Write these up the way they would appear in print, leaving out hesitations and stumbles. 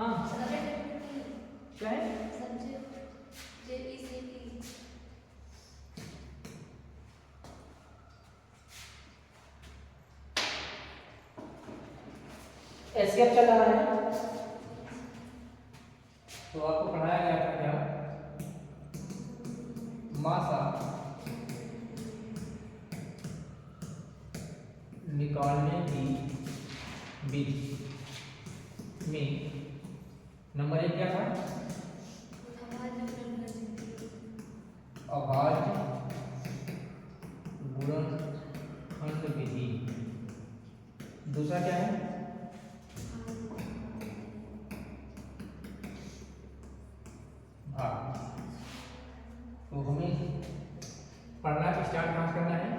हाँ क्या है एसकेप चल रहा है। तो आपको पढ़ाया गया था क्या, मासा निकालने की विधि में नंबर 1 क्या था, अभाज्य गुणनखंड विधि। दूसरा क्या है, भाग। तो हमें पढ़ना स्टार्ट कहाँ करना है,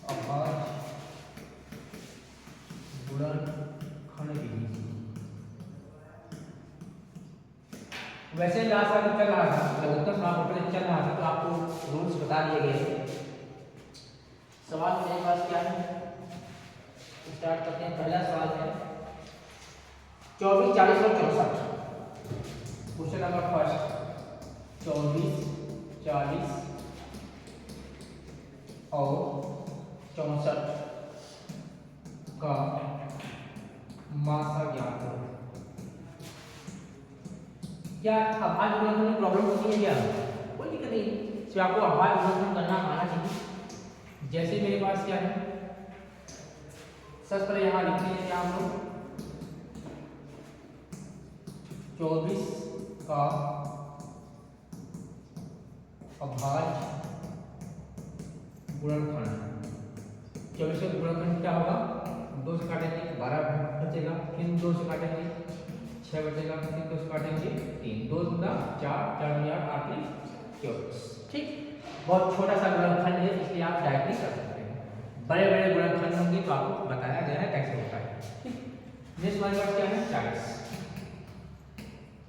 अभाज्य गुणनखंड विधि। वैसे लास्ट वाला चल रहा था, लघुत्तम समापन चल रहा था, तो आपको रूल्स बता दिए गए थे। सवाल मेरे पास क्या है, स्टार्ट करते हैं। पहला सवाल है 24, 40 और 64। क्वेश्चन नंबर फर्स्ट, 24, 40 और 64 का मासा ज्ञात करो। क्या अभाज्य गुणनखंड में प्रॉब्लम होती है क्या, कोई दिक्कत नहीं, सिर्फ आपको अभाज्य गुणनखंड करना आना चाहिए। जैसे मेरे पास क्या है, सबसे पहले यहाँ लिखते हैं क्या हम लोग, 24 का अभाज्य गुणनखंड। 24 का गुणनखंड क्या होगा, 2 से काटेंगे 12 बचेगा, फिर 2 से काटेंगे 6 बचेगा, फिर 2 से काटेंगे 3, 2 दूना 4, 4 दूनी 8, 8 24। ठीक, बहुत छोटा सा गुणनखंड है, इसलिए आप डायरेक्टली कर सकते हैं। बड़े बड़े गुणनखंड होंगे तो आपको बताया गया है कैसे होता है। ठीक, नेक्स्ट हमारे पास क्या है, 40।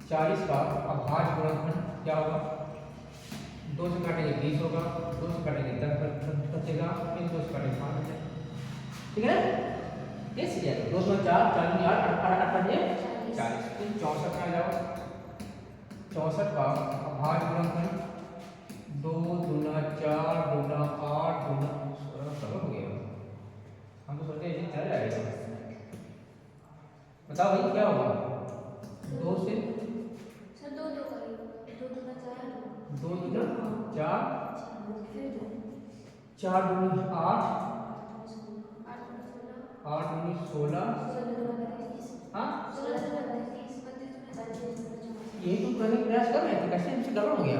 40 का अभाज्य गुणनखंड क्या होगा, 2 से काटेंगे 20 होगा, 2 से काटेंगे 10 बचेगा, फिर 2 से काटेंगे 5 बचेगा। ठीक है ना, ये सीधे 2 में 4, 4 में 8, 8 8 बचे 40। फिर 64 में आ जाओ, 64 का अभाज्य गुणनखंड 2 दूना 4 दूना 8 दूना 16 सब हो गया। हम तो सोचते हैं चल जाएगा, बताओ भाई क्या होगा, 2 से 2 दूना 4, 4 दूनी 8, 8 दूनी 16, हाँ यही तो करने का प्रयास कर रहे हैं, तो कैसे हमसे गड़बड़ हो गया।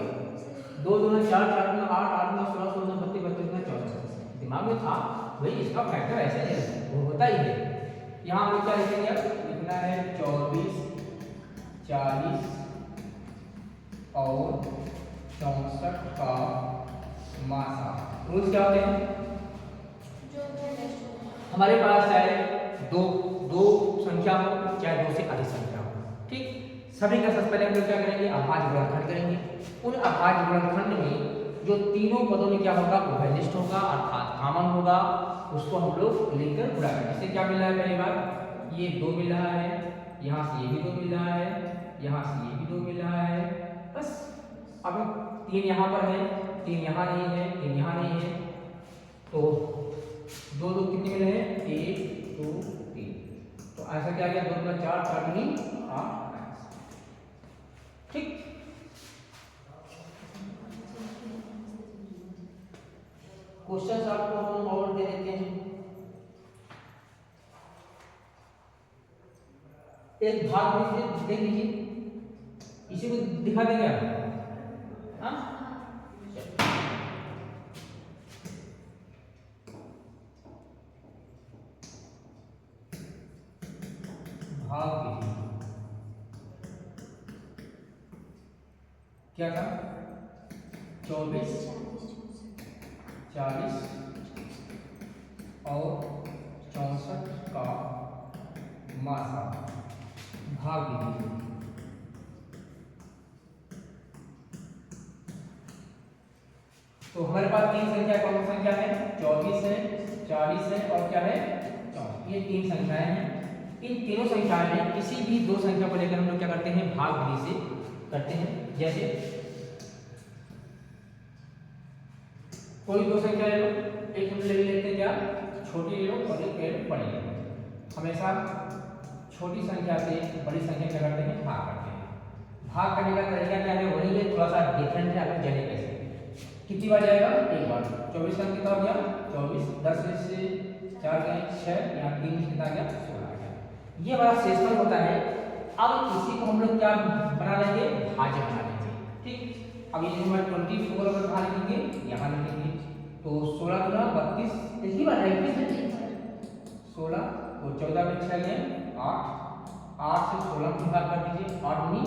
2 दूना 4, 4 दूना 8, 8 दूना 16, 16 दूना 32, 32 दूना 64। दिमाग में था भाई, इसका फैक्टर ऐसे है, वो होता ही है। यहाँ हम क्या लिखेंगे, लिखना है 24, 40 और 64 का मासा। रूल्स क्या होते हैं, हमारे पास चाहे दो संख्या हो, चाहे 2 से अधिक संख्या हो। ठीक, सभी का सबसे पहले हम लोग क्या करेंगे, अभाज्य गुणनखंड करेंगे। उन अभाज्य गुणनखंड में जो तीनों पदों में क्या होगा, उभयनिष्ठ होगा अर्थात कॉमन होगा, उसको हम लोग लेकर गुणा करेंगे। जैसे क्या मिल रहा है, पहली बार ये 2 मिल रहा है, यहाँ से ये भी 2 मिल रहा है, यहाँ से ये भी 2 मिल रहा है, बस। अब 3 यहाँ पर है, 3 यहाँ नहीं है, 3 यहाँ नहीं है, तो 2 2 कितने मिले हैं, 1 2 3। तो ऐसा क्या गया, 2 में 4, 4 दूनी 8। ठीक, क्वेश्चन आपको हम और दे देते हैं। एक भाग में देख लीजिए, इसी को दिखा देंगे आप, हाँ भाग विधि क्या था 24, 40 और 64 का मासा भाग विधि। तो हमारे पास तीन संख्या कौन सी संख्या है 24 है 40 है और क्या है 64। ये तीन संख्याएं हैं। इन तीनों संख्याओं में किसी भी दो संख्या को लेकर हम लोग क्या करते हैं भाग विधि से करते हैं। जैसे कोई दो संख्या ले लो, एक हम ले लेते हैं क्या छोटी ले लो और एक बड़ी ले लो। हमेशा छोटी संख्या से बड़ी संख्या क्या करते हैं भाग करते हैं। भाग करने का तरीका क्या है वही है, थोड़ा सा डिफरेंट है। आपको जाने कैसे कितनी बार जाएगा एक बार। 24 का कितना हो गया 24, 10 से 4 गए 6, यहाँ 3 कितना गया 16 आ गया। ये हमारा शेषफल होता है। अब इसी को हम लोग क्या बना लेंगे भाज्य बना लेंगे। ठीक, अब ये नंबर 24 अगर बाहर लिखेंगे यहाँ लिखेंगे तो 16 गुना 32 एक ही बार है 16 तो 14 में 6 गए 8, 8 से 16 में भाग कर दीजिए 8 दूनी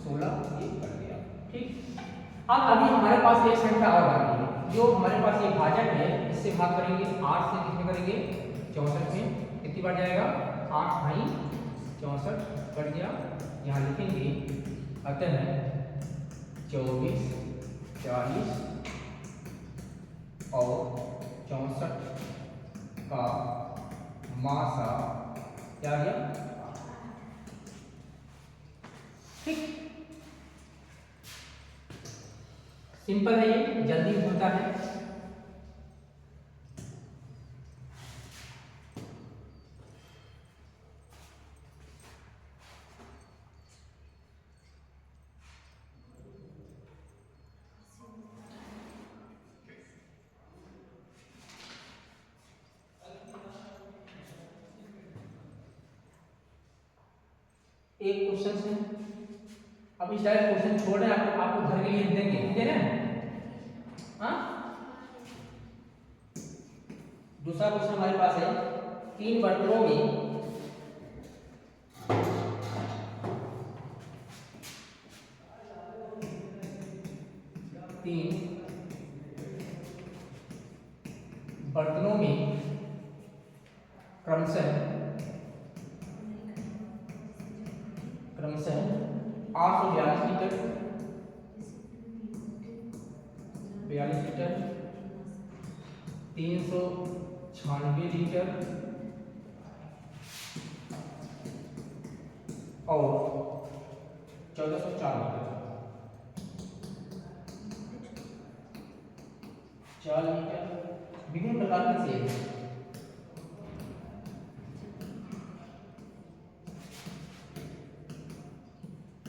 16 ये कर दिया। ठीक, अब अभी हमारे पास एक संख्या और बाकी है जो हमारे पास ये भाजक है, इससे भाग करेंगे 8 से कितने करेंगे 64 में कितनी बार जाएगा 8 भाई 64 कट गया। यहाँ लिखेंगे अतः 24, 40 और 64 का मासा क्या गया। ठीक, सिंपल है ये, जल्दी होता है। एक क्वेश्चन है, अभी शायद क्वेश्चन छोड़ रहे हैं आपको घर के लिए देंगे ठीक है ना। हाँ, दूसरा क्वेश्चन हमारे पास है 3 बर्तनों में 3 बर्तनों में क्रमशः 842 लीटर 42 लीटर 396 लीटर और 1404 लीटर 4 लीटर विभिन्न प्रकार के सेब हैं।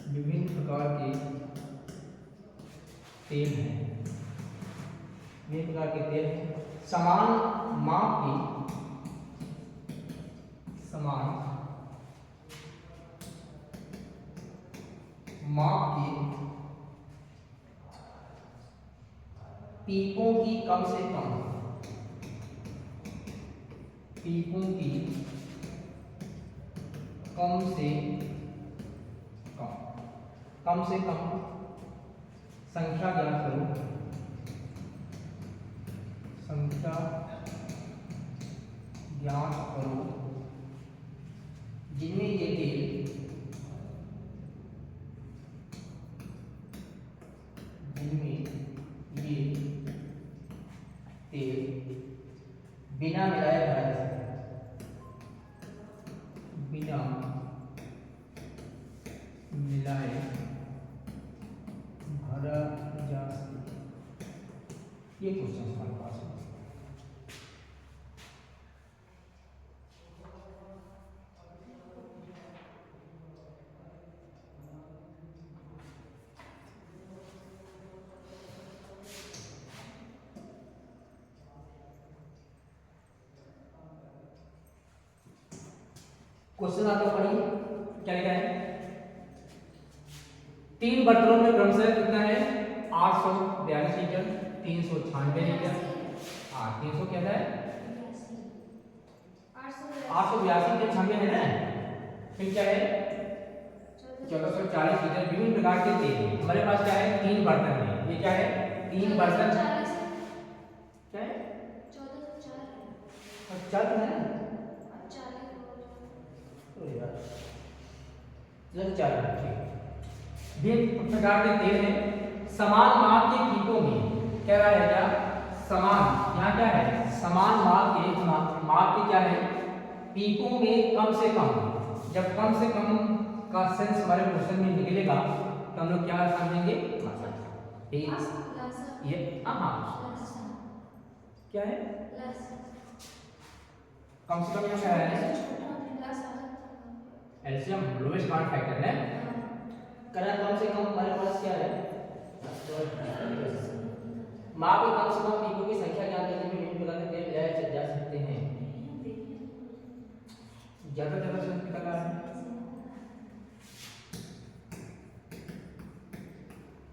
विभिन्न प्रकार के तेल हैं, विभिन्न प्रकार के तेल हैं। समान माप की पीपों की कम से कम संख्या ज्ञात करो। जिनमें ये तेल बिना मिलाए भरा जा सके। ये क्वेश्चन हमारे पास है। क्वेश्चन आपको पढ़िए क्या लिखा है। 3 बर्तनों में क्रमशः कितना है 842 लीटर 396 लीटर। हाँ 300 क्या है 882 के 96 है ना फिर क्या है 1440 लीटर विभिन्न प्रकार के तेल हैं। हमारे पास क्या है 3 बर्तन है, ये क्या है 3 बर्तन क्या है 1404 है ना, तो यार 1404 ठीक। विभिन्न प्रकार के तेल हैं, समान माप के पीपों में क्या रहा है, क्या समान, यहाँ क्या है समान माप के क्या है पीपों में कम से कम, जब कम से कम का सेंस हमारे क्वेश्चन में निकलेगा तो हम लोग क्या समझेंगे ये हाँ क्या है कम से कम यहाँ क्या है एलसीएम लोएस्ट कॉमन फैक्टर है करा, कम से कम हमारे पास क्या है माप के कम से कम पीपों की संख्या ज्ञात करने में विभिन्न प्रकार के तेल लिया जा सकते हैं। ज्यादा से निकल रहा है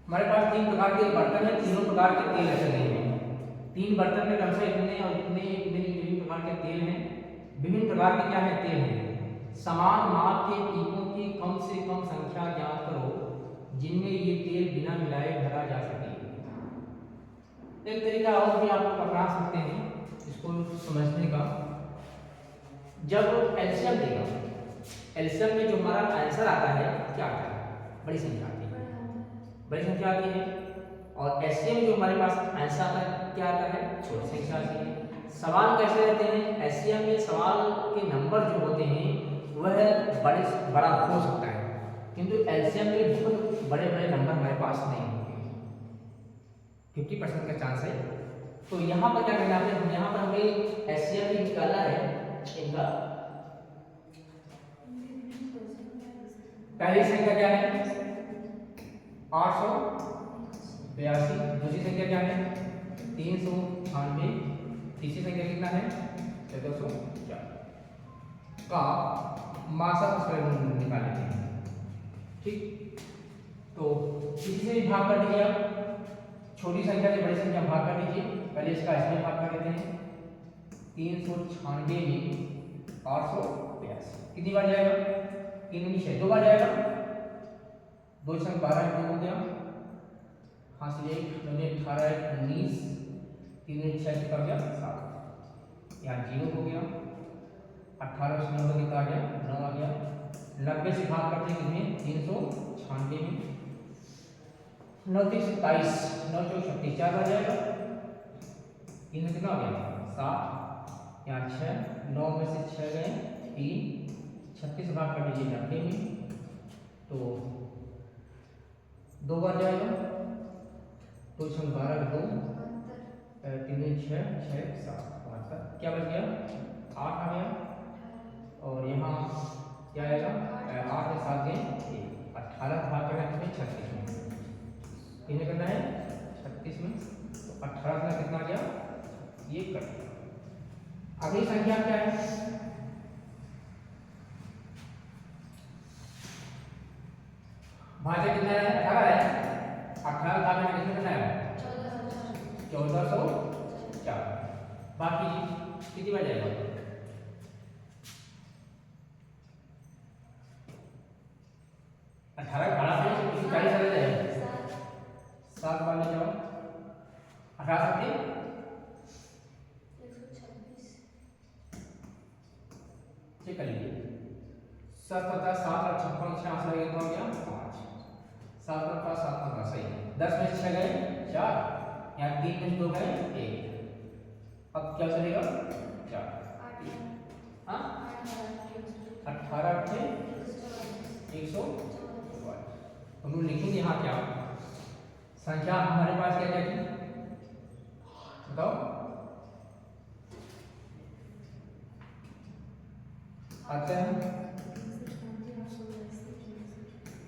हमारे पास 3 प्रकार के बर्तन है, तीनों प्रकार के तेल रखे गए हैं। 3 बर्तन में क्रमशः इतने और इतने विभिन्न प्रकार के तेल हैं। विभिन्न प्रकार के क्या है तेल हैं, समान माप के पीपों की कम से कम संख्या ज्ञात करो जिनमें ये तेल बिना मिलाए भरा जा सके। एक तरीका और भी आप लोग अपना सकते हैं इसको समझने का, जब एलसीएम देगा, एलसीएम में जो हमारा आंसर आता है क्या आता है बड़ी संख्या आती है, बड़ी संख्या आती है, और एचसीएम में जो हमारे पास आंसर आता है क्या आता है छोटी संख्या आती है। सवाल कैसे रहते हैं, एचसीएम में सवाल के नंबर जो होते हैं वह बड़ा हो सकता है, किंतु एलसीएम में बहुत बड़े बड़े नंबर हमारे पास नहीं होंगे, 50% का चांस है। तो यहाँ पर क्या करना है, यहाँ पर हमें एचसीएम निकालना है इनका। पहली संख्या क्या है 882, दूसरी संख्या क्या है 398, तीसरी संख्या कितना है 1404 का मासा निकालेंगे। ठीक, तो किसी से भी भाग कर दीजिए आप, छोटी संख्या से बड़ी संख्या भाग कर दीजिए। पहले इसका इसमें भाग कर देते हैं, 396 में 882 कितनी बार जाएगा 3 में 6 2 बार जाएगा, 2 संग 12 हो गया, हासिल 1 9 18 19, 3 में 6 कितना हो गया 7, यहाँ 0 हो गया, 18 से 9 कितना आ गया 9 आ गया, 90 से भाग करते हैं कितने 396 में, 9 3 27, 9 4 36 4 बार जाएगा, 3 कितना हो गया 7, यहाँ 6, 9 में से 6 गए 3, 36 भाग कर दीजिए 90 में, तो 2 बार जाएगा, 2 6 12 2, 3 6 6 7 72, क्या बच गया 8 आ गया, और यहाँ क्या आएगा 8 के साथ गए 18 भाग करना है 36 में, इन्हें करना है 36 में, तो 18 का कितना आ गया ये कर दिया। अगली संख्या क्या है भाज्य कितना है 18 है, 18 भाग में कितना करना है 1404, बाकी कितनी बार जाएगा 18 भाड़ा से 40 आ जाएगा, 7 बार ले जाओ 18 सकते 126 चेक कर लीजिए, 7 पता 7 और 56 6 से लगेगा तो क्या 5, 7 और 5 7 15 सही, 10 में से 6 गए 4, यहाँ 3 में से 2 गए 1, अब क्या चलेगा 4, हाँ 18 से 100, हम लोग लिखेंगे यहाँ क्या संख्या हमारे पास क्या क्या थी बताओ, आते हैं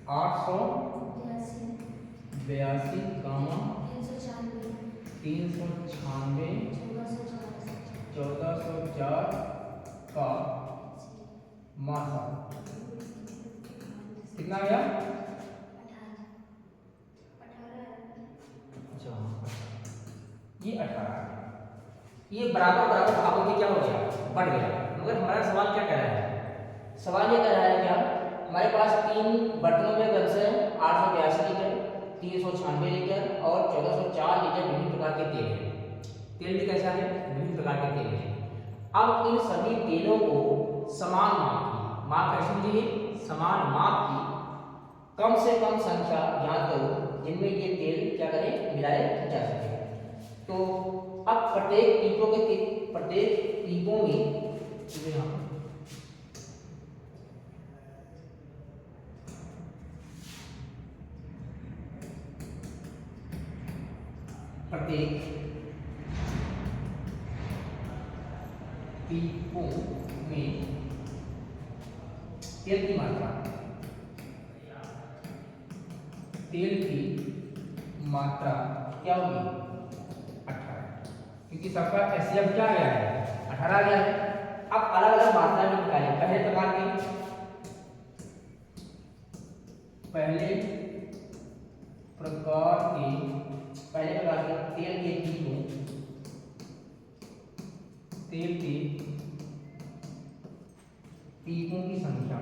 882 गामा 396 1404 का मासा कितना आया, ये 18, ये बराबर बराबर भागों में क्या हो गया बढ़ गया, मगर हमारा सवाल क्या कह रहा है सवाल ये कर रहा है क्या, हमारे पास 3 बर्तनों में द्रव्य है 882 लीटर, 396 लीटर और 1404 लीटर विभिन्न प्रकार के तेल है। तेल भी कैसा है, विभिन्न प्रकार के तेल है। अब इन सभी तेलों को समान माप की, माप कैसे लीजिए, समान माप की कम से कम संख्या ज्ञात करो जिनमें ये तेल क्या करें, मिलाए जा सके। तो अब प्रत्येक टीपों में प्रत्येक टीपों में तेल की मात्रा, तेल की मात्रा क्या होगी, 18, क्योंकि सबका एचसीएफ क्या आ गया है, 18 आ गया है। अब अलग अलग मात्रा में निकालें। पहले प्रकार के तेल के टीपों की संख्या,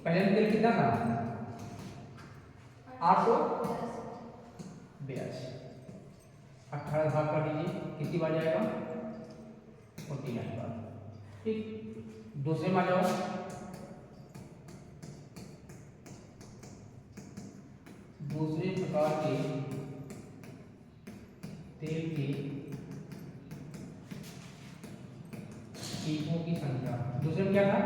पहले में तेल कितना था, 882, 18 भाग कर दीजिए, कितनी बार जाएगा, 49 बार। ठीक, दूसरे में आ जाओ, दूसरे प्रकार के तेल के टीपों की संख्या, दूसरे में क्या था,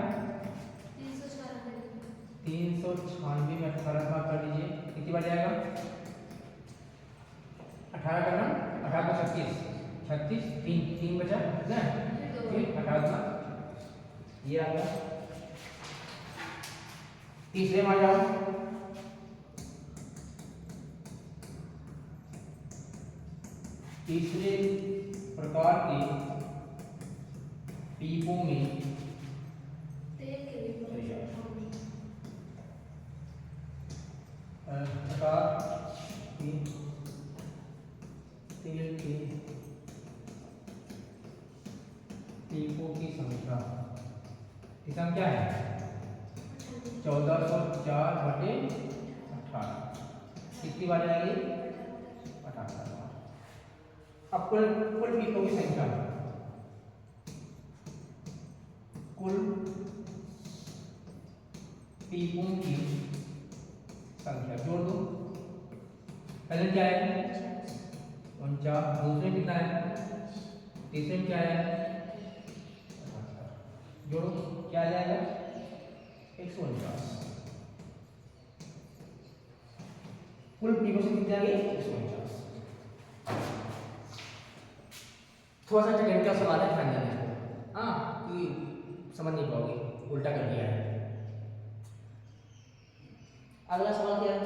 396 में 18 भाग कर दीजिए, कितनी बार जाएगा, 18 करना, 18 को 36, 3 बचा ना, फिर 18 ये आ गया। तीसरे में आ जाओ, तीसरे प्रकार के टीपों में तेल के टीपों की संख्या, इसका क्या है, 1404/18, कितनी बार जाएगी, 18 बार। अब कुल टीपों की संख्या, कुल टीपों की संख्या जोड़ दो, पहले क्या है, 49, दूसरे कितना है, तीसरे में क्या है, जोड़ो, क्या आ जाएगा, 149। कुल टीपों से कितने आ गए, 149। थोड़ा सा टेक्निकल सवाल है, ध्यान देना, हाँ कि समझ नहीं पाओगे, उल्टा कर दिया है। अगला सवाल क्या है,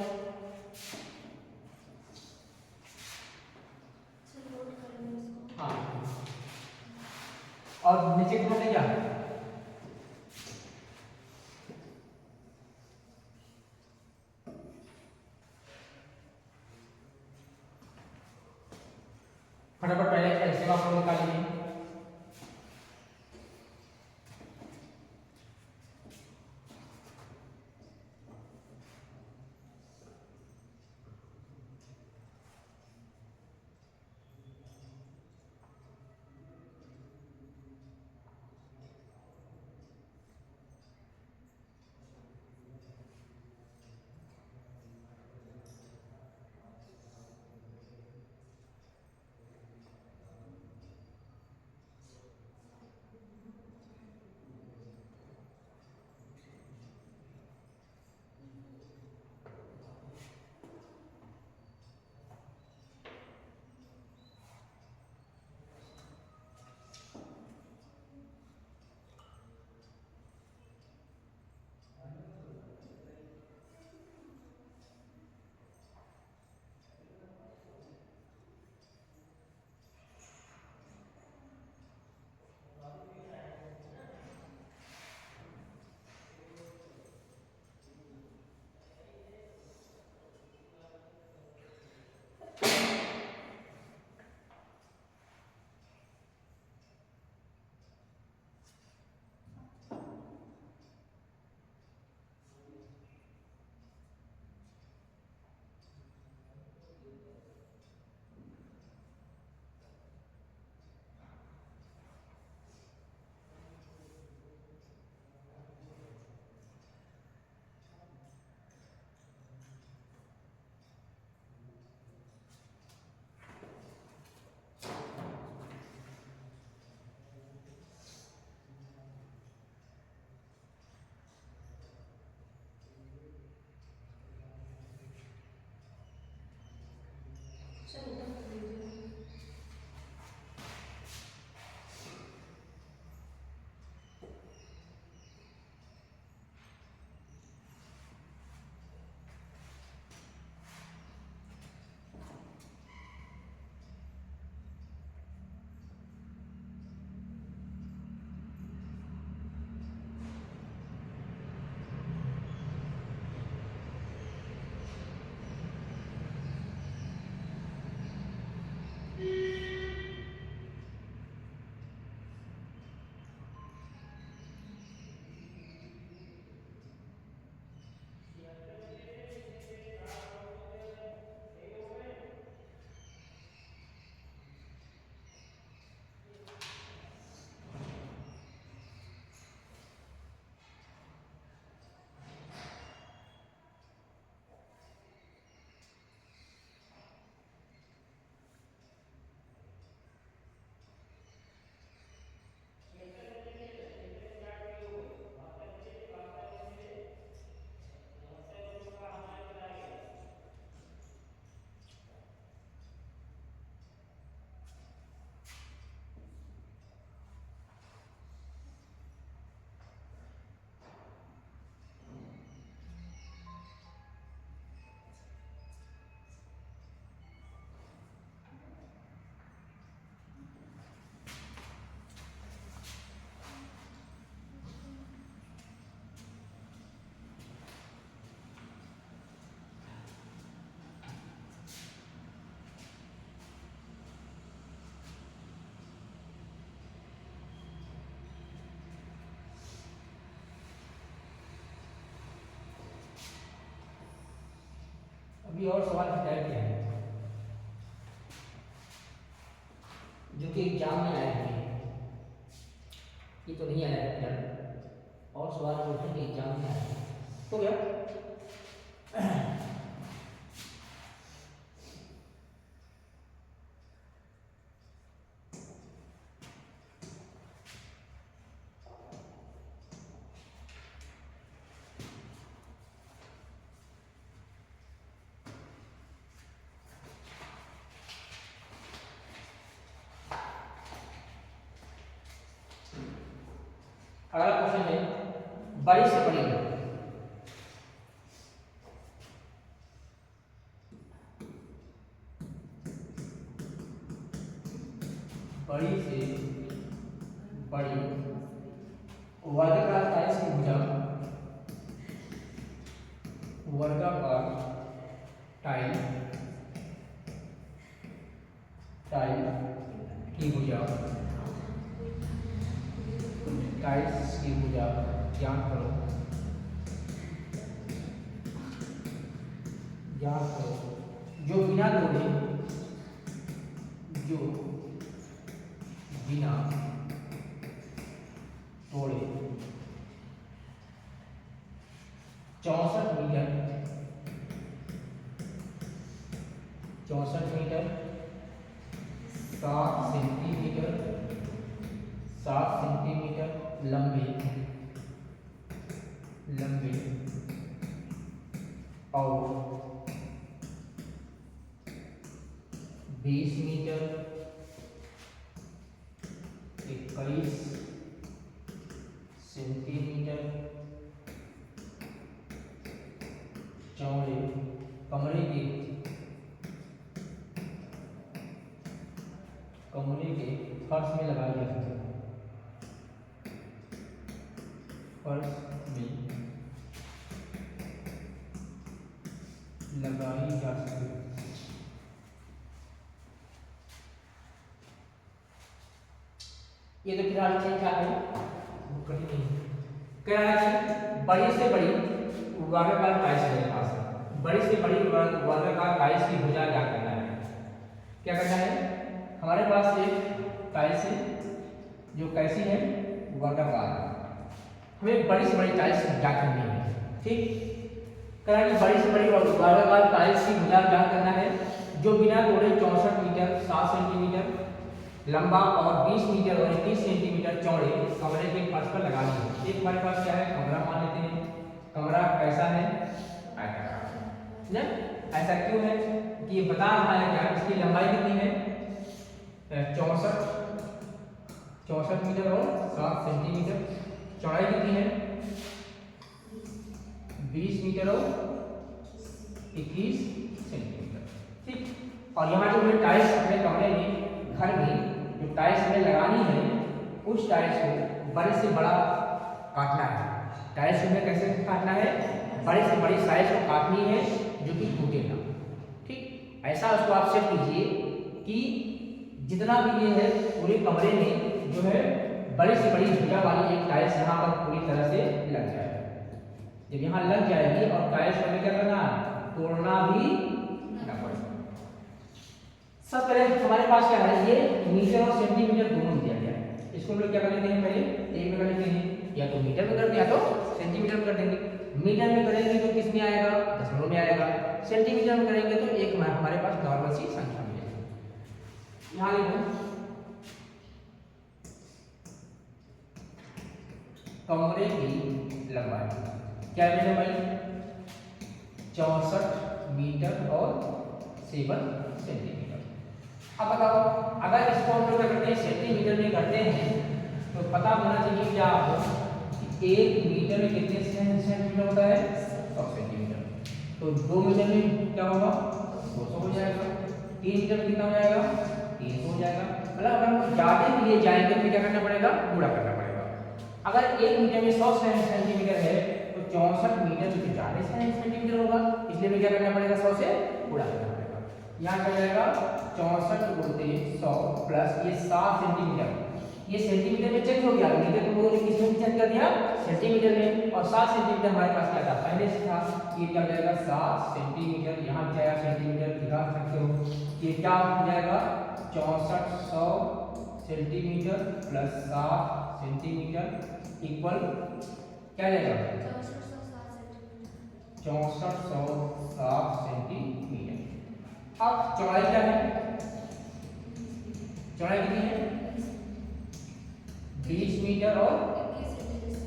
हाँ और नीचे कितना देगा, फटाफट पहले एलसीएम आप लोग निकाल लीजिए। कोई और सवाल की टाइप क्या है जो कि एग्जाम में आए हैं? ये तो नहीं आया है फिलहाल, और सवाल जो है कि एग्जाम में आए हैं तो क्या अगला क्वेश्चन है बड़ी से बड़ी बड़ी से बड़ी वर्गाकार टाइल्स की भुजा वर्गाकार टाइल टाइल की भुजा टाइल्स की भुजा ज्ञात करो जो बिना तोड़े जो बिना तोड़े 64 मीटर 7 सेंटीमीटर 7 सेंटीमीटर लंबे और 20 मीटर 21 सेंटीमीटर चौड़े कमरे के फर्श में लगाई जा सकती है। फर्श में लगाई जा सकती है। ये तो फिलहाल ठीक ठाक है, कठिन नहीं। कह रहा है कि बड़ी से बड़ी वर्गाकार टाइल्स मेरे पास है, बड़ी से बड़ी वर्गाकार टाइल्स की भुजा क्या करना है? क्या करना है? हमारे पास एक टाइल्स है जो कैसी है? वर्गाकार। हमें बड़ी से बड़ी टाइल्स क्या करनी है? ठीक, कह रहा है कि बड़ी से बड़ी वर्गाकार टाइल्स की भुजा क्या करना है जो बिना तोड़े 64 मीटर 7 सेंटीमीटर लंबा और 20 मीटर और 21 सेंटीमीटर चौड़े कमरे के फर्श पर लगानी है। एक हमारे पास क्या है? कमरा मान लेते हैं। कमरा कैसा है? आयताकार। ऐसा क्यों है कि ये बता रहा है क्या इसकी लंबाई कितनी है? 64 मीटर और 7 सेंटीमीटर। चौड़ाई कितनी है? 20 मीटर और 21 सेंटीमीटर। ठीक, और यहाँ जो हमें टाइल्स अपने कमरे में घर में जो टाइल्स हमें लगानी है उस टाइल्स को बड़े से बड़ा काटना है। टाइल्स हमें कैसे काटना है? बड़े से बड़ी साइज को काटनी है जो कि टूटे ना। ठीक, ऐसा उसको आप सेट कीजिए कि जितना भी ये है पूरे कमरे में जो है बड़ी से बड़ी भुजा वाली एक टाइल्स यहाँ पर पूरी तरह से लग जाए। जब यहाँ लग जाएगी और टाइल्स हमें क्या करना है? तोड़ना भी ना पड़े। सब पहले हमारे पास क्या है? ये मीटर और सेंटीमीटर दोनों दिया गया है। इसको हम लोग क्या कर लेते हैं? पहले एक में कर लेते हैं, या तो मीटर में कर दिया तो सेंटीमीटर में कर देंगे। मीटर में करेंगे तो किस में आएगा? दशमलव में आएगा। सेंटीमीटर में करेंगे तो एक हमारे पास नॉर्मल सी संख्या मिलेगी। यहाँ लिखो कमरे की लंबाई क्या है भाई? 64 मीटर और 7 सेंटीमीटर। अब बताओ, अगर इसको हम लोग करते हैं सेंटीमीटर में करते हैं तो पता होना चाहिए क्या आपको कि 1 मीटर में कितने सेंटीमीटर होता है? 100 सेंटीमीटर। तो 2 मीटर में क्या होगा? 200 हो जाएगा। 3 मीटर में कितना हो जाएगा? 300 हो जाएगा। मतलब अगर हम ज़्यादा के लिए जाएंगे तो क्या करना पड़ेगा? गुणा करना पड़ेगा। अगर 1 मीटर में 100 सेंटीमीटर है तो 64 मीटर में ज़्यादा सेंटीमीटर होगा, इसलिए हमें क्या करना पड़ेगा? 100 से गुणा करना पड़ेगा। यहाँ क्या जाएगा? 64 गुणित 100 प्लस ये 7 सेंटीमीटर, ये सेंटीमीटर में चेंज हो गया, मीटर को बोले किस में चेंज कर दिया, सेंटीमीटर में। और 7 सेंटीमीटर हमारे पास क्या था, पहले से था। ये क्या हो जाएगा 7 सेंटीमीटर, यहाँ भी जाएगा सेंटीमीटर, दिखा सकते हो। ये क्या हो जाएगा 6400 सेंटीमीटर प्लस 7 सेंटीमीटर इक्वल क्या जाएगा 6407 सेंटीमीटर। अब चौड़ाई क्या है, चौड़ाई कितनी है 20 मीटर और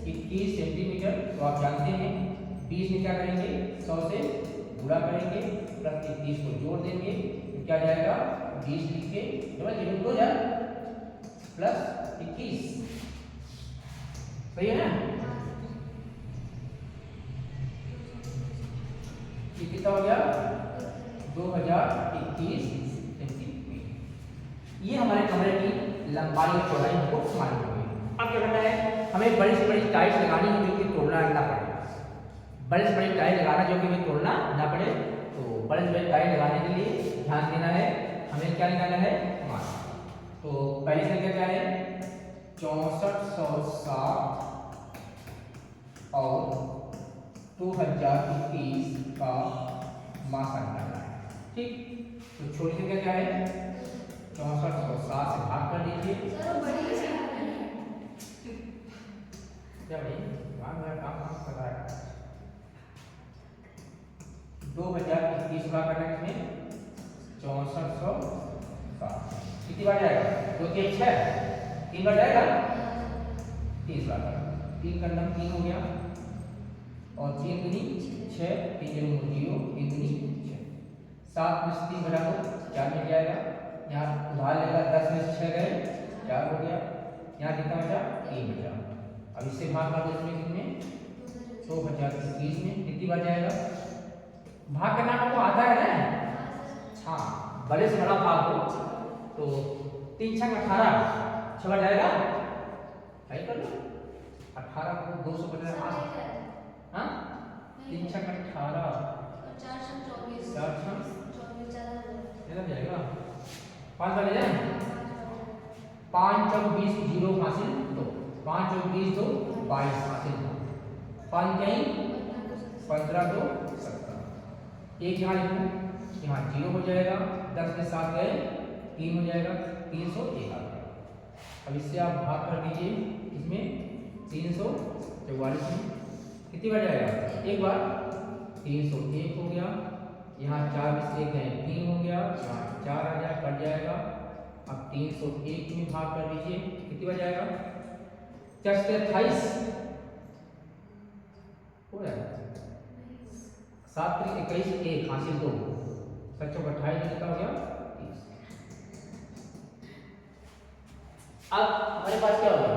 21 सेंटीमीटर। तो आप जानते हैं 20 में क्या करेंगे 100 से गुणा करेंगे प्लस 21 को जोड़ देंगे, तो क्या जाएगा 20 लिख के डबल जीरो 2000 प्लस 21, सही है ना। ये कितना हो गया 2021 सेंटीमीटर। ये हमारे कमरे की लंबाई और चौड़ाई हमको मालूम हो गई। अब क्या करना है, हमें बड़ी से बड़ी टाइल्स लगानी है जो कि तोड़ना ना पड़े, बड़े से बड़ी टाइल लगाना जो कि हमें तोड़ना ना पड़े। तो बड़े से बड़ी टाइल लगाने के लिए ध्यान देना है, हमें क्या निकालना है मान। तो पहली संख्या क्या है 6407 और 2021 का मासा निकालना है, ठीक। तो छोटी संख्या क्या है 6407 से भाग कर दीजिए। क्या भाई काम कर रहा है 2021 का करना है इसमें 6407 कितनी बार जाएगा 2 के 6 3 बार जाएगा 30 बार, 3 का नंबर 3 हो गया और 3 दूनी 6, 3 0 0, 3 दूनी 6, 7 में से 3 घटा दो 4 मिल जाएगा। यहाँ उधार लेगा 10 में से 6 गए 4 हो गया, यहाँ कितना बचा 3 बचा। अब इससे भाग कर दो इसमें कितने 2021 में कितनी बार जाएगा, भाग करना आपको आता है ना, हाँ बड़े से बड़ा भाग हो तो 3 6 18 6 बार जाएगा, सही कर लो 18 को 2 से बटा 8, हाँ 3 6 18 4 6 जाएगा 5 बार ले जाए 5 चौक 20 जीरो हासिल 2, 5 चौक 20 2 22 हासिल 2, 5 कहीं 15 2 17, एक यहाँ लिखूँ यहाँ 0 हो जाएगा, 10 में 7 गए 3 हो जाएगा 301 आ गया। अब इससे आप भाग कर दीजिए इसमें 344 में कितनी बार जाएगा एक बार 301 हो गया, यहाँ 4 में से 1 गए 3 हो गया, यहाँ 4 आ जाए कट जाएगा। अब 301 में भाग कर दीजिए कितनी बार जाएगा 4 से 28 हो जाएगा, 7 3 21 1 हासिल 2, 7 28 कितना हो गया 30। अब हमारे पास क्या हो गया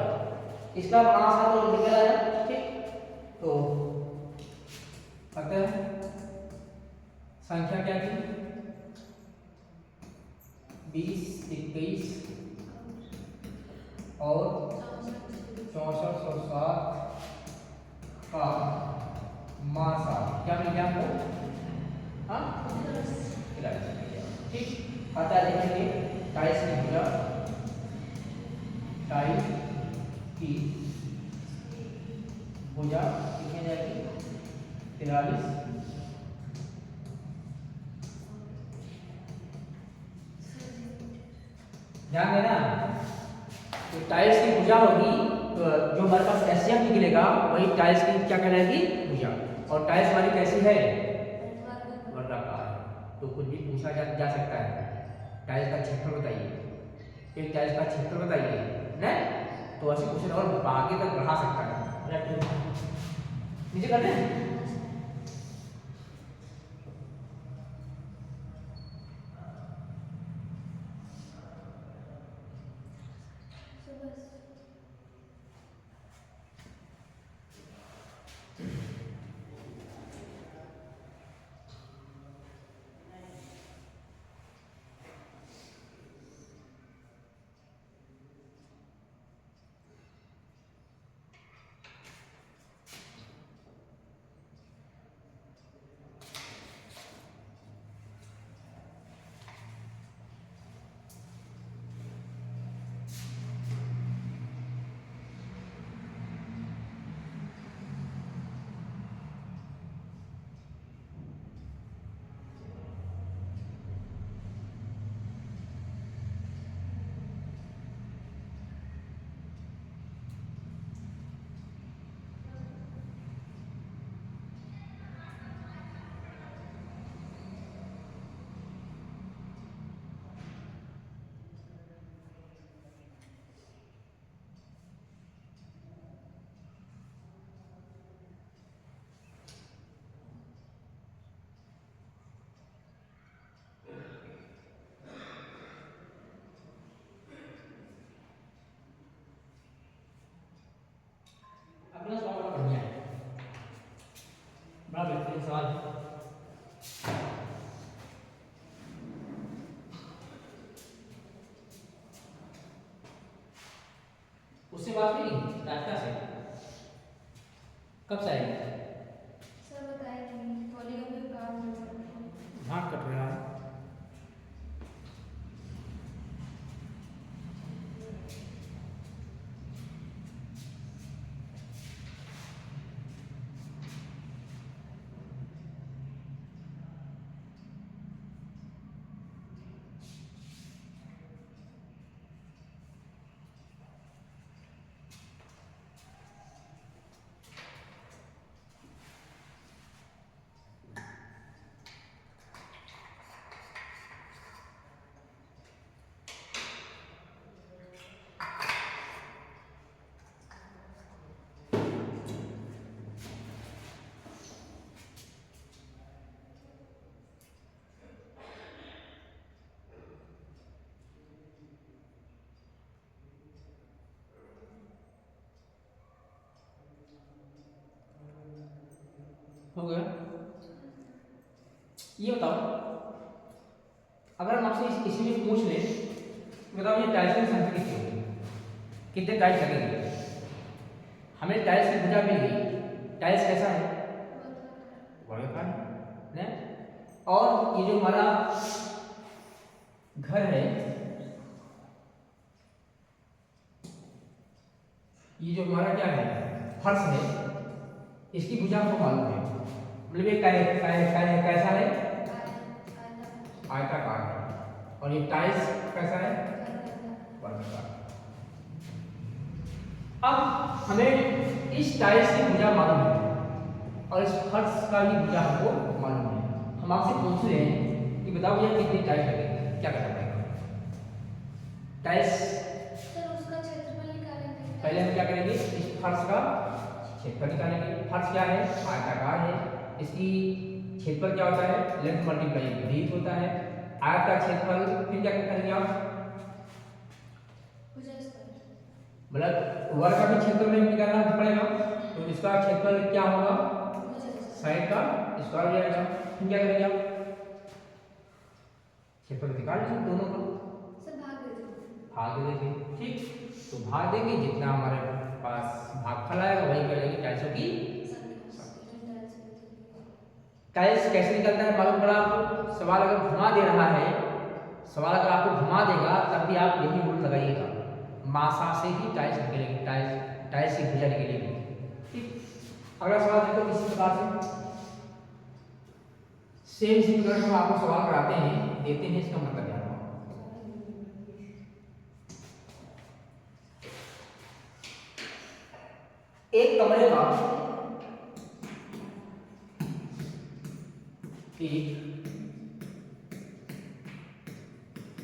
इसका मास तो निकल आया, ठीक। तो अतः संख्या क्या थी 20 21 और 6407 का मासा क्या मिल गया हमको, हाँ 43, ठीक। आता देखेंगे टाइल्स की भुजा, टाइल की भुजा कितने जाएगी 43, ध्यान देना। तो टाइल्स की भुजा होगी तो जो हमारे पास एसएम निकलेगा वही टाइल्स की क्या कहलाएगी भुजा। और टाइल्स हमारी कैसी है वर्गाकार है। तो कुछ भी पूछा जा सकता है टाइल्स का क्षेत्रफल बताइए, एक टाइल्स का क्षेत्रफल बताइए ना, तो ऐसे क्वेश्चन और आगे तक बढ़ा सकता है। नीचे करते हैं कोई सवाल है? उससे बात नहीं रास्ता से कब से आएगी? सर बताएंगे पॉलीगन में काम हो रहा है। हाँ कट रहा है। हो गया। ये बताओ, अगर हम आपसे इसी में पूछ ले, बताओ ये टाइल्स की संख्या कितनी होगी, कितने टाइल्स लगेंगे? हमें टाइल्स की भुजा मिल गई। टाइल्स कैसा है? वर्गाकार है ना। और ये जो हमारा घर है, ये जो हमारा क्या है फर्श है, इसकी भुजा हमको मालूम है, मतलब ये कैसा है? आयताकार है। और ये टाइल्स कैसा है? वर्गाकार। अब हमें इस टाइल्स की भुजा मालूम है और इस फर्श का भी भुजा हमको मालूम है। हम आपसे पूछ रहे हैं कि बताओ ये कितनी टाइल्स लगेगी, क्या करना पड़ेगा? टाइल्स सर उसका क्षेत्रफल निकालेंगे। पहले हम क्या करेंगे, इस फर्श का क्षेत्रफल निकालेंगे। फर्श क्या है? आयताकार है। इसकी क्षेत्रफल क्या होता है? लेंथ मल्टीप्लाई विड्थ होता है। आयत का क्षेत्रफल फिर क्या करेंगे आप? मतलब वर्ग का भी क्षेत्रफल निकालना पड़ेगा, तो इसका क्षेत्रफल क्या होगा? साइड का स्क्वायर हो जाएगा। फिर क्या करेंगे आप? क्षेत्रफल निकाल लीजिए दोनों का, सर भाग दे देंगे। ठीक, तो भाग देंगे, जितना हमारे पास भागफल आएगा वही कर लेंगे टाइल्सों की। टाइल्स कैसे निकलता है मालूम पड़ा आपको? सवाल अगर घुमा दे रहा है, सवाल अगर आपको घुमा देगा तब भी आप यही रूल लगाइएगा, मासा से ही टाइल्स निकलेगी, टाइल्स की भुजा निकलेगी। ठीक, अगला सवाल देखो किसी प्रकार से सेम इसी प्रकार से आपको सवाल कराते हैं, देते हैं, इसका मतलब क्या है? एक कमरे का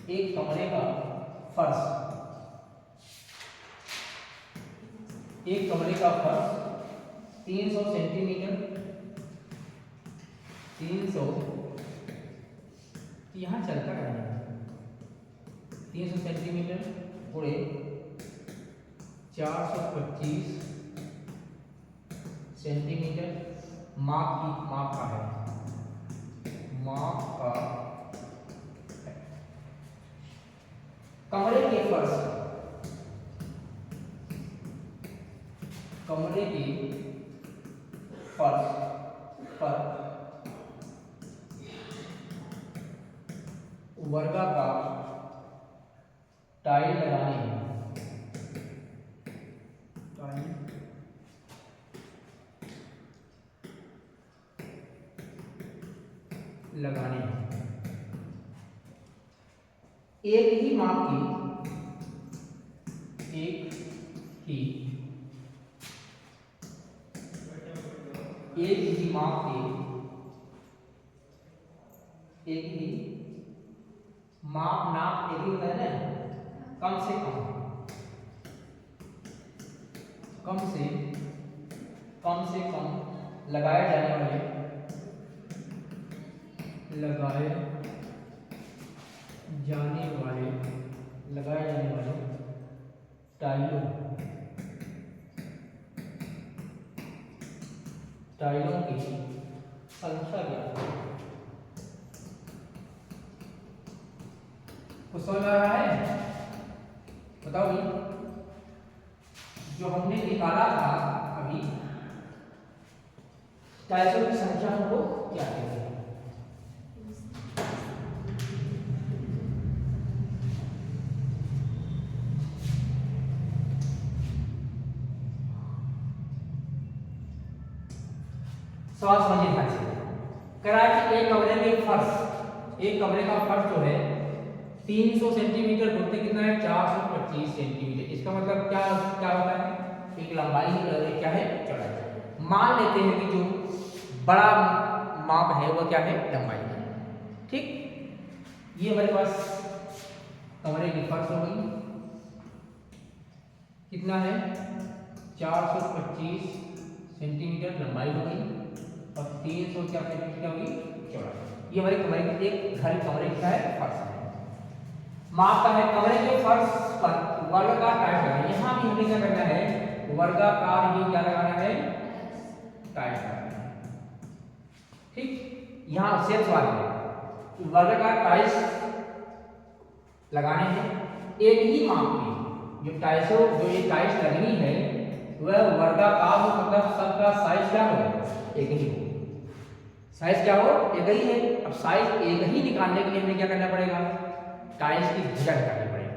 एक कमरे का फर्श, एक कमरे का फर्श 300 सेंटीमीटर, 300 यहाँ चलता है 300 सेंटीमीटर गुणे 425 सेंटीमीटर माप का है, माप का कमरे के फर्श, कमरे के फर्श पर वर्गाकार टाइल लगाने हैं, टाइल लगाने हैं। एक ही माप की, एक ही माप के, एक ही माप नाप एक ही होता है ना, कम से कम लगाए जाने वाले टाइलों की संख्या ज्ञात करें। कुछ समझ में आ रहा है? बताओ भाई, जो हमने निकाला था अभी टाइल्सों की संख्या हमको क्या कहते हैं? सवाल समझिए ध्यान से। कह रहा है कि एक कमरे में फर्श, एक कमरे का फर्श जो है 300 सेंटीमीटर बोलते कितना है 425 सेंटीमीटर। इसका मतलब क्या क्या होता है? एक लंबाई और एक क्या है चौड़ाई। मान लेते हैं कि जो बड़ा माप है वो क्या है लंबाई है। ठीक, ये हमारे पास कमरे की फर्श हो गई, कितना है 425 सेंटीमीटर लंबाई हो गई और 300 क्या सेंटीमीटर हुई चौड़ाई। ये हमारे कमरे की एक घर कमरे का है फर्श है। मापता है कमरे के फर्श पर वर्गाकार टाइल्स लगाना। यहाँ भी हमें क्या करना है वर्गाकार ही क्या लगाना है टाइल्स लगाना है। ठीक, यहाँ सेम सवाल है वर्गाकार टाइल्स लगाने हैं एक ही माप की। जो टाइल्सों जो ये टाइल्स लगनी है वह वर्गाकार हो, मतलब सबका साइज क्या हो एक ही हो। साइज क्या हो एक ही है। अब साइज एक ही निकालने के लिए हमें क्या करना पड़ेगा टाइल्स की भुजा निकालनी पड़ेगी।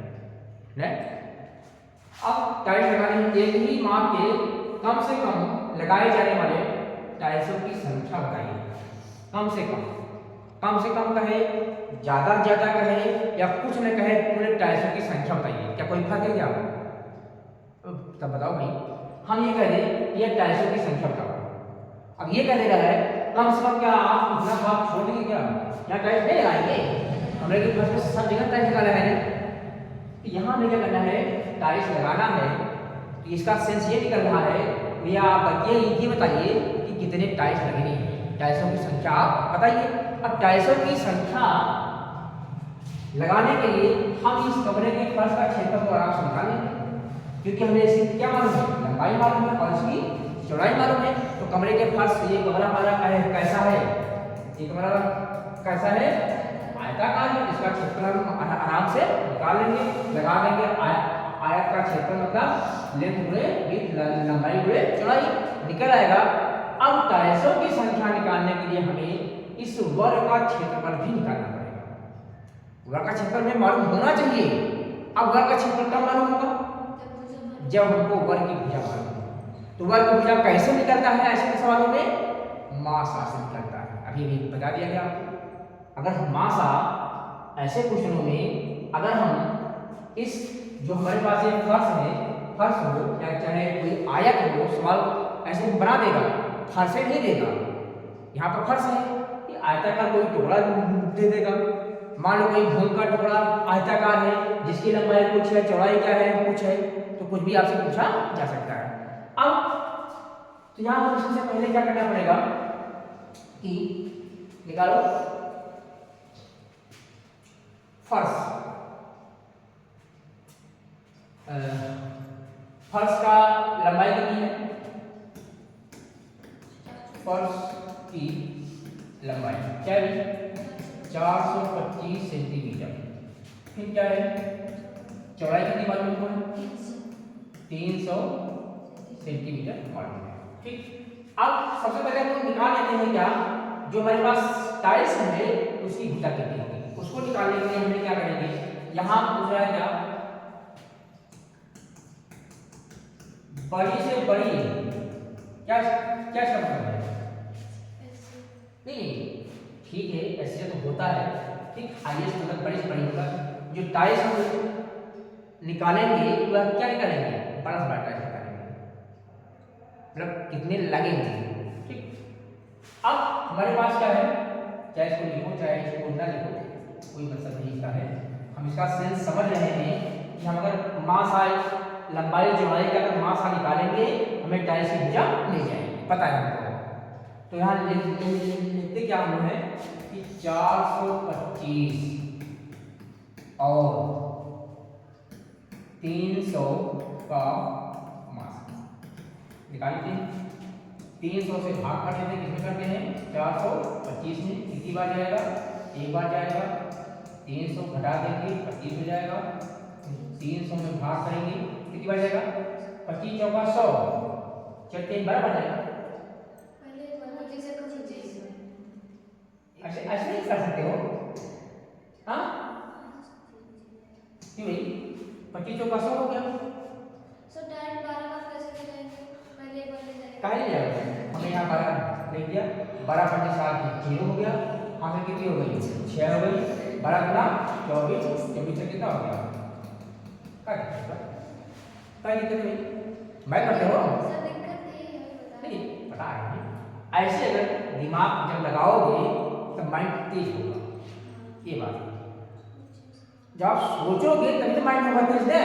अब टाइल्स लगाने एक ही माप के कम से कम लगाए जाने वाले टाइल्सों की संख्या बताइए। कम से कम कहे, ज्यादा कहे या कुछ न कहे, पूरे टाइल्सों की संख्या बताइए। क्या कोई फर्क है क्या? तब बताओ भाई। हम ये कह दें ये टाइल्सों की संख्या बताओ। अब ये कह दे रहा है कम से कम क्या आप इतना भाग छोड़ देंगे क्या? यहाँ टाइल्स नहीं लगाएंगे, हमारे के फर्श में सब जगह टाइल्स लगाना है। तो यहाँ हमें क्या करना है टाइल्स लगाना है। तो इसका सेंस ये निकल रहा है भैया आप ये बताइए कि कितने टाइल्स लगनी है। टाइल्सों की संख्या आप बताइए। अब टाइल्सों की संख्या लगाने के लिए हम इस कमरे के फर्श का क्षेत्रफल को आराम से निकाल लेंगे, क्योंकि हमें इसकी क्या मालूम है लंबाई मालूम है और इसकी चौड़ाई मालूम है। तो कमरे के फर्श ये कमरा हमारा कैसा है? ये कमरा कैसा है आयताकार है। इसका क्षेत्रफल हम आराम से निकाल लेंगे, लगा देंगे। आयत का क्षेत्रफल मतलब लेंथ गुणे विड्थ लंबाई गुणे चौड़ाई निकल आएगा। अब टाइल्सों की संख्या निकालने के लिए हमें इस वर्ग का क्षेत्रफल भी निकालना पड़ेगा। वर्ग का क्षेत्रफल में मालूम होना चाहिए। अब वर्ग का क्षेत्रफल कब मालूम होगा? जब हमको वर्ग की भुजा मालूम हो। तो वर्ग की भुजा कैसे निकलता है ऐसे सवालों में? मासा से निकलता है। अभी बता दिया गया आपको। अगर मासा ऐसे क्वेश्चनों में अगर हम इस जो हमारे पास ये फर्श है, फर्श हो या चाहे कोई आयत हो, सवाल ऐसे बना देगा, फर्श नहीं देगा। यहाँ पर फर्श है, ये आयताकार कोई टुकड़ा दे देगा। मान लो कोई भूमि का टुकड़ा आयताकार है जिसकी लंबाई कुछ है, चौड़ाई क्या है कुछ है, तो कुछ भी आपसे पूछा जा सकता है। अब तो यहाँ पर सबसे पहले क्या करना पड़ेगा कि निकालो फर्श। फर्श का लंबाई कितनी है? फर्श की लंबाई क्या है? 425 सेंटीमीटर। फिर क्या है चौड़ाई कितनी मालूम है? 300 सेंटीमीटर मालूम है। ठीक, अब सबसे पहले हम निकाल लेते हैं क्या जो हमारे पास टाइल्स है उसकी भुजा कितनी होगी। उसको निकालने के लिए हम क्या करेंगे, यहाँ पूछ रहा है क्या बड़ी से बड़ी क्या क्या शब्द है? नहीं ठीक है ऐसे तो होता है। ठीक, हाईएस्ट मतलब बड़ी से बड़ी होगा। जो टाइल्स हम निकालेंगे वह क्या निकालेंगे? बड़ा से बड़ा टाइल्स निकालेंगे, मतलब कितने लगेंगे। ठीक, अब हमारे पास क्या है, चाहे इसको लिखो चाहे इसको ना लिखो कोई मतलब नहीं इसका है। हम इसका सेंस समझ रहे हैं कि हम अगर मास आए लंबाई चौड़ाई का अगर मास निकालेंगे हमें टाइल्स की भुजा मिल जाएगी, पता है हमको। तो यहाँ लिखते क्या हम है कि 425 और 300 का मास निकालते हैं। 300 से भाग कर देते हैं, किसमें करते हैं 425 में, कितनी बार जाएगा, एक बार जाएगा, 300 घटा देंगे 25 हो जाएगा, 300 में भाग करेंगे कितनी बार जाएगा, 25 चौका 100, चलते हैं बराबर जाएगा। पहले 25 से 25 ऐसे ऐसे नहीं कर सकते हो, हाँ क्यों भाई, 25 चौका 100 हो गया। सर डायरेक्ट 12 बार कैसे ले जाएंगे, पहले एक बार ले जाएंगे। कहाँ ले जाएगा, हमने यहाँ 12 ले लिया, 12 पंजे 7 0 हो गया, यहाँ पे कितनी हो गई 6 हो गई, 12 गुना 24, 24 से कितना हो गया, क्या दिक्कत नहीं, मैं करते हो सर दिक्कत नहीं है, बता नहीं पता है। ऐसे अगर दिमाग जब लगाओगे तो माइंड तेज होगा, ये बात है। जब आप सोचोगे तभी तो माइंड होगा तेज है।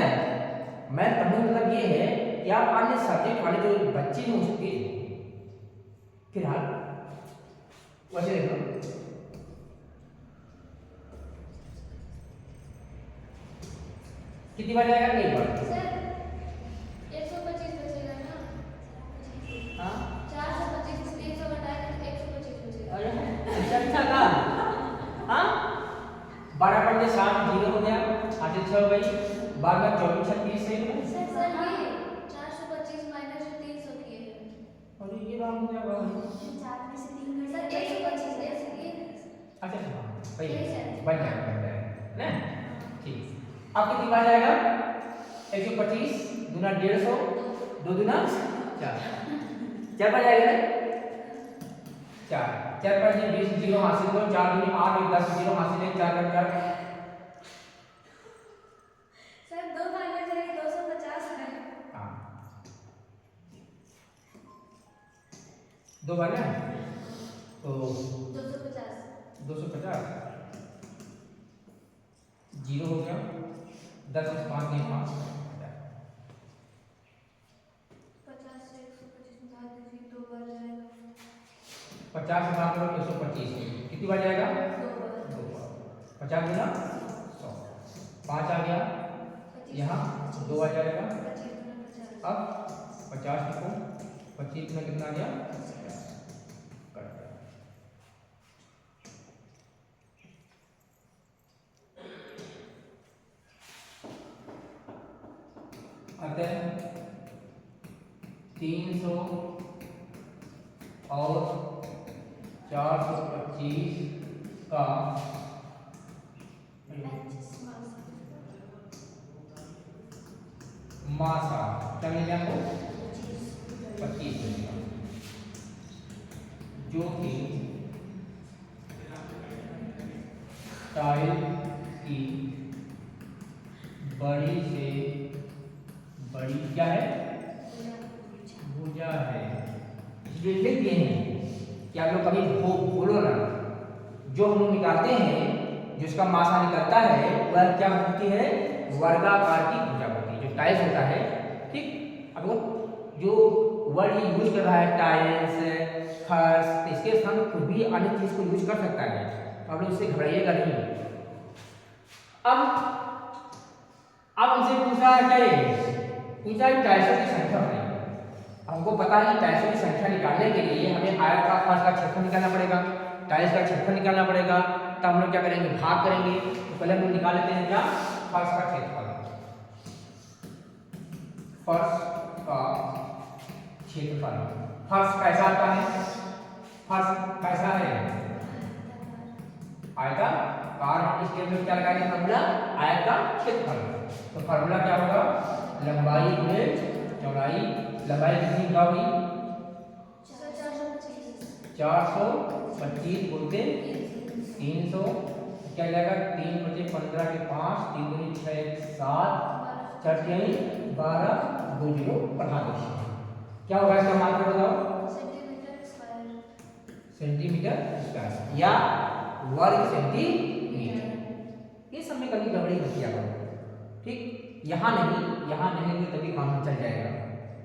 मैं कहने मतलब ये है कि आप अन्य सब्जेक्ट वाले जो बच्चे हैं उसको तेज हो। फिलहाल वैसे देख लो, कितनी बार जाएगा, एक बार। सर 125 बचेगा ना, हाँ 425 से 300 घटाएंगे तो 125 बचेगा। अरे अच्छा था, हाँ 12 पंजे 7 0 हो गया, आगे 6 हो गई, 12 24 36 से सर ये 425 माइनस 300 किए हैं। अरे ये राम हो गया बाबा। 4 में से 3 घटा सर 125 ऐसे किए। अच्छा हाँ सही सही है, है। बन जाएगा ना, ठीक। अब कितनी बार जाएगा, 125 गुना 150, 2 दूना 4, 4 बार जाएगा ना, 4 4 पर 20 0 हासिल करो, 4 दूनी 8 1 10 0 हासिल है, 4 पर 4 सर 2 माइनस करेंगे 250 है। हाँ 2 बार ना, तो 250 250 0 हो गया, 10 में 5 नहीं 5 50 से 125 में भाग दीजिए, 2 बार जाएगा। 50 से भाग करो 125, कितनी बार जाएगा, 2 बार। 2 बार, 50 गुना 100, 5 आ गया, यहाँ 2 आ जाएगा। 25 गुना 50 अब 50 लिखो, 25 में कितना आ गया, कट गया। अतः 300 और 425 का मासा क्या मिलेगा आपको, 25 मिलेगा, जो कि टाइल की बड़ी से बड़ी क्या है, भुजा है। इसलिए लिख दिए हैं कि आप लोग कभी बोलो ना, जो हम लोग निकालते हैं, जिसका मासा निकलता है वह क्या होती है, वर्गाकार की भुजा होती है, जो टाइल्स होता है। ठीक, अब वो जो वर्ड यूज कर रहा है टाइल्स फर्श, तो इसके स्थान पर कोई भी अन्य चीज को यूज कर सकता है, तो आप लोग इससे घबराइएगा नहीं। अब हमसे पूछा है क्या, पूछा है टाइल्सों की संख्या बताइए। हमको पता है कि टाइल्सों की संख्या निकालने के लिए हमें आयत का फर्श का क्षेत्रफल निकालना पड़ेगा, टाइल्स का क्षेत्रफल निकालना पड़ेगा, तब हम लोग क्या करेंगे, भाग करेंगे। तो पहले हम लोग निकाल लेते हैं क्या, फर्श का क्षेत्रफल। फर्श का क्षेत्रफल, फर्श कैसा आता है, फर्श कैसा है, आयताकार, इसलिए हम लोग क्या लगाएंगे फॉर्मूला, आयत का क्षेत्रफल। तो फॉर्मूला क्या होगा, लंबाई गुणे चौड़ाई, लंबाई कितनी क्या होगी, 425 बोलते 300, क्या जाएगा 3 बचे 15 के 5, 3 दूनी 6 7, 4 6 12, 2 0 बढ़ा दो, क्या होगा इसका मात्रा बताओ, सेंटीमीटर स्क्वायर या वर्ग सेंटीमीटर। ये सब में कभी गड़बड़ी मत किया करो, ठीक। यहाँ नहीं तो तभी काम चल जाएगा,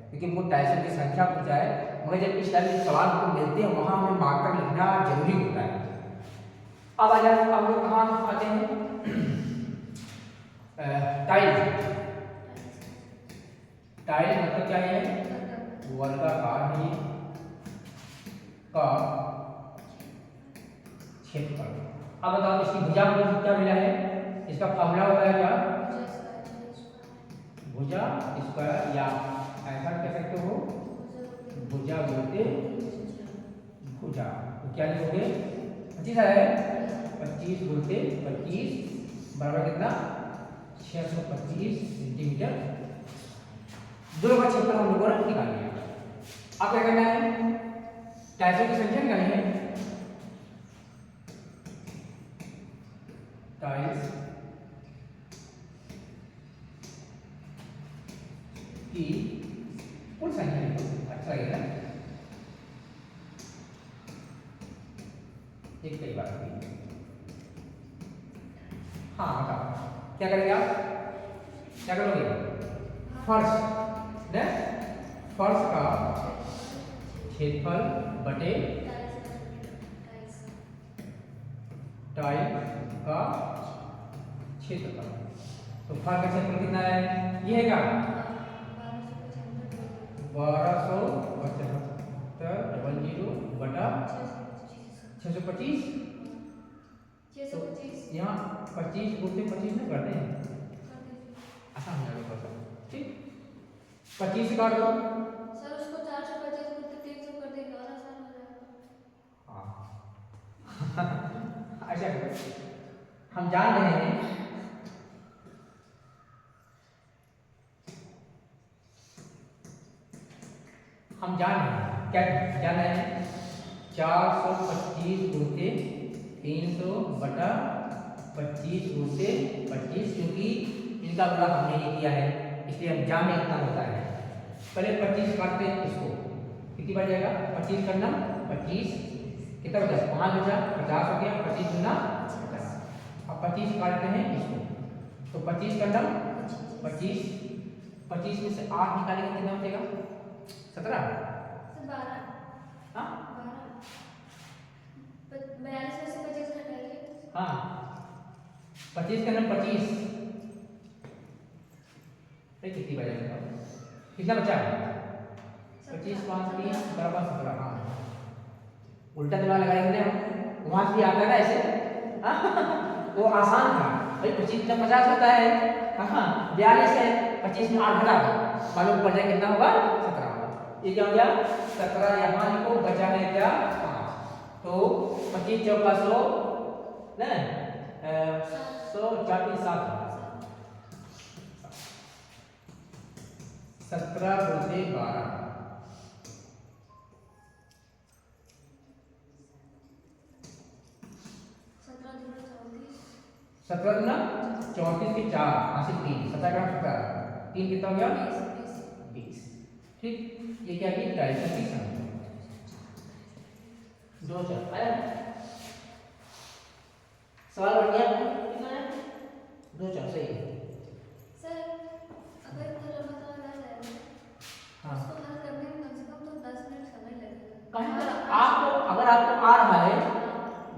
क्योंकि वो टाइल्सों की संख्या पूछा है, मगर जब इस टाइप के सवाल को मिलते हैं वहाँ हमें मार्कर लिखना जरूरी होता है। अब आ जाए, अब लोग कहाँ आते हैं, टाइल। टाइल मतलब क्या है, वर्गाकार है, का क्षेत्रफल। अब बताओ इसकी भुजा को क्या मिला है, इसका फॉर्मूला होता है क्या, भुजा स्क्वायर, या ऐसा कह सकते हो भुजा बोलते भुजा। तो क्या लिखोगे, 25 है, 25 बोलते 25 बराबर कितना, 625 सेंटीमीटर। दोनों का क्षेत्रफल हम लोगों ने निकाल लिया। अब क्या करना है, टाइल्सों की संख्या निकालनी है। टाइल्स की कुल संख्या लिखो, अच्छा लगेगा। एक कई बार हुई। हाँ बताओ क्या करेंगे आप, क्या करोगे, फर्श ने फर्श का क्षेत्रफल बटे टाइल का क्षेत्रफल। तो फर्श का क्षेत्रफल कितना है, ये है क्या, 1275 बटा 625। तो यहाँ 25 बोलते 25 में करते हैं, आसान हो जाएगा थोड़ा सा, ठीक। 25 से काट दो, सर उसको 450 बोलते 300 कर देंगे और आसान हो जाएगा। हाँ अच्छा करो, हम जान रहे हैं क्या जान रहे हैं, 425 बोलते 300 बटा 25 बोलते 25, क्योंकि इनका गुणा हमने ये किया है इसलिए हम जान कितना होता है। पहले 25 काटते हैं, इसको कितनी बार जाएगा, 25 करना 25 कितना बचा, 5 बचा, 50 हो गया, 25 गुना 50। अब 25 काटते हैं इसको, तो 25 करना 25 में से 8 निकालेंगे कितना बचेगा, 17। 12 हाँ 42 में से 25 घटाइए। हाँ 25 करना 25, कितनी बचेगा, कितना बचा, 25 5 3 बराबर 17। हाँ उल्टा दिमाग लगाएंगे हम, वहां से आता है ना ऐसे, वो आसान था भाई, 25 में 50 होता है, हाँ 42 है, 25 में 8 घटा दो, मालूम पड़ जाए कितना होगा, 17 होगा। ये क्या हो गया, 17 यहाँ लिखो, बचा है क्या 5, तो 25 चौका 100 ना, 100 40 7, 17 बोलते 12, 17 गुना 34 के 4 हासिल 3, 17 ग्राम 17, 3 कितना हो गया 20, ठीक। ये क्या की टाइल्स की संख्या, दो चल आया सवाल बन गया कितना है, दो चल सही है। सर अगर इतना लंबा सवाल आ जाएगा, हाँ उसको हल करने में कम से कम तो 10 मिनट समय लगेगा। कहीं आपको अगर आपको आ रहा है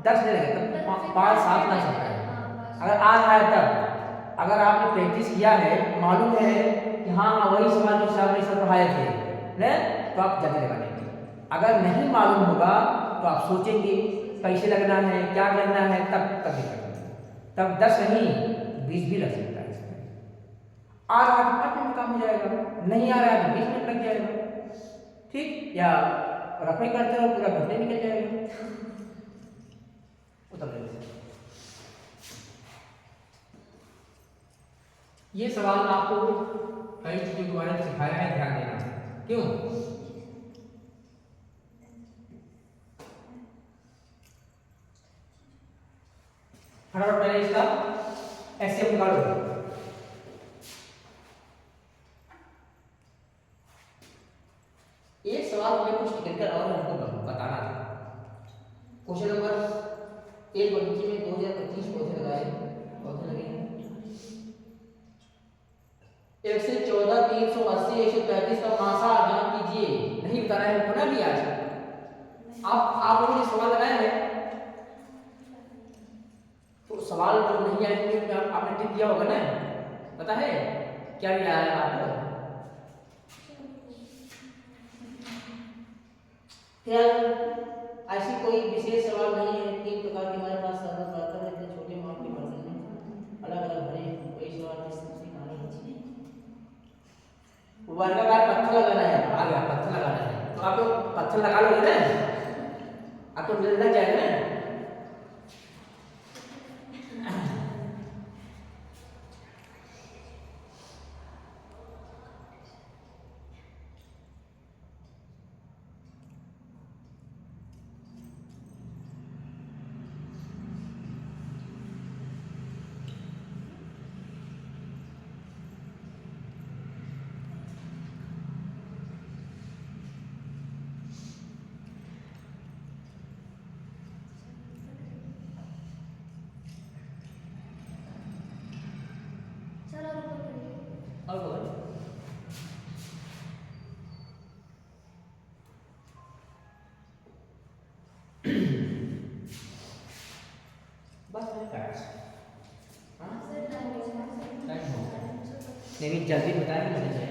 10 मिनट लगेगा, तब 5 7 नहीं सकता है, अगर आ रहा है तब, अगर आपने प्रैक्टिस किया है, मालूम है कि हाँ वही सवाल जो साहब ने पढ़ाए थे ने, तो आप जल्दी लगा लेंगे। अगर नहीं मालूम होगा तो आप सोचेंगे कैसे लगना है, क्या करना है, तब कभी करेंगे, तब 10 नहीं 20 भी लग सकता है इसमें। आ रहा है तो 5 मिनट में काम हो जाएगा, नहीं आ रहा है तो 20 मिनट लग जाएगा, ठीक। या रफे करते रहो पूरा घंटे निकल जाएगा। उतर ये सवाल आपको कई चीजों के बारे में सिखाया है, ध्यान देना, क्यों, फटाफट पहले इसका ऐसे निकालो। एक सवाल हमें कुछ निकलकर और हमको बताना था। क्वेश्चन नंबर 1 बगीचे में 2025 पौधे लगाए, पौधे लगे हैं, 1 से 14 380 135 का मासा ज्ञात कीजिए। नहीं बताना है हमको ना भी आज, आप लोगों ने सवाल लगाया है, तो सवाल जो नहीं आएंगे तो आपने टिक दिया होगा ना, पता है क्या मिला है आपको, क्या ऐसी कोई विशेष सवाल नहीं है। 3 प्रकार के हमारे पास सरल बर्तन है, इतने छोटे माप के बर्तन में अलग अलग भरे, कोई सवाल इस तरह से कहानी है। वर्गाकार पत्थर लगाना है, आ गया पत्थर लगाना है, तो आप लोग पत्थर लगा लोगे ना, आपको लग जाएगा ना। सर और ऊपर करिए। और बोल बस है काट। हाँ सर टाइम हो गया। टाइम हो गया, नहीं जल्दी बताएंगे।